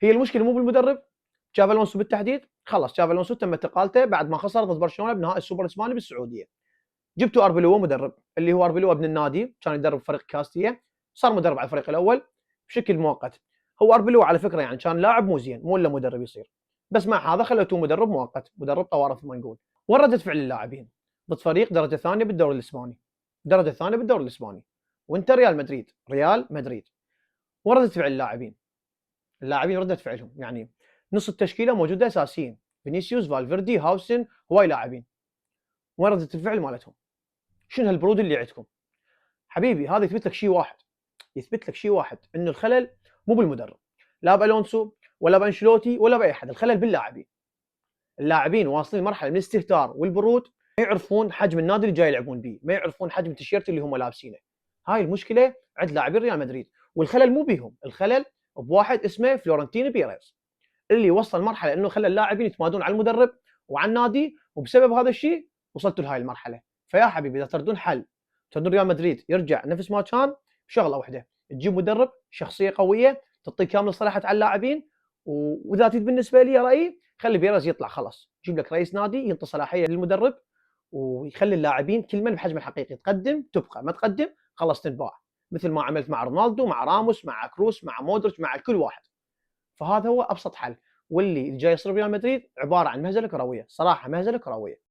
هي المشكله مو بالمدرب. تشافي الونسو بالتحديد، خلاص تشافي الونسو تمت اقالته بعد ما خسر ضد برشلونه بنهائي السوبر الاسباني بالسعوديه. جبتوا اربيلوا مدرب، اللي هو اربيلوا ابن النادي، كان يدرب فريق كاستيا، صار مدرب على الفريق الاول بشكل مؤقت. هو اربيلوا على فكره يعني كان لاعب مو زين، مو الا مدرب يصير، بس مع هذا خليتوه مدرب مؤقت، مدرب طوارئ مثل ما نقول. وين ردة فعل اللاعبين؟ ضد فريق درجه ثانيه بالدوري الاسباني، درجه ثانيه بالدوري الاسباني، وانت ريال مدريد، ريال مدريد. وين ردة فعل اللاعبين؟ اللاعبين ردة فعلهم يعني نص التشكيله موجوده اساسيين، فينيسيوس، فالفيردي، هاوسن، هواي لاعبين. وين ردة الفعل مالتهم؟ شنو هالبرود اللي عندكم؟ حبيبي هذا يثبت لك شيء واحد، يثبت لك شيء واحد، انه الخلل مو بالمدرب، لا بالونسو ولا بانشلوتي ولا باي احد، الخلل باللاعبين. اللاعبين واصلين مرحله من الاستهتار والبرود، ما يعرفون حجم النادي اللي جاي يلعبون به، ما يعرفون حجم التيشيرت اللي هم لابسينه. هاي المشكله عند لاعبين ريال مدريد، والخلل مو بيهم، الخلل بواحد اسمه فلورنتينو بيريز، اللي وصل مرحله انه خلى اللاعبين يتمادون على المدرب وعلى النادي، وبسبب هذا الشيء وصلتوا لهاي المرحله. فيا حبيبي اذا تردون حل، تردون ريال مدريد يرجع نفس ما كان، شغله واحده، تجيب مدرب شخصيه قويه تعطيه كامل الصلاحيات على اللاعبين. واذا تريد بالنسبه لي رايي خلي بيرز يطلع خلاص، جيب لك رئيس نادي ينطي صلاحيه للمدرب، ويخلي اللاعبين كل من بحجم الحقيقي، تقدم تبقى، ما تقدم خلاص تنباع، مثل ما عملت مع رونالدو، مع راموس، مع كروس، مع مودريتش، مع كل واحد. فهذا هو ابسط حل، واللي جاي يصير ريال مدريد عباره عن مهزله كرويه، صراحه مهزله كرويه.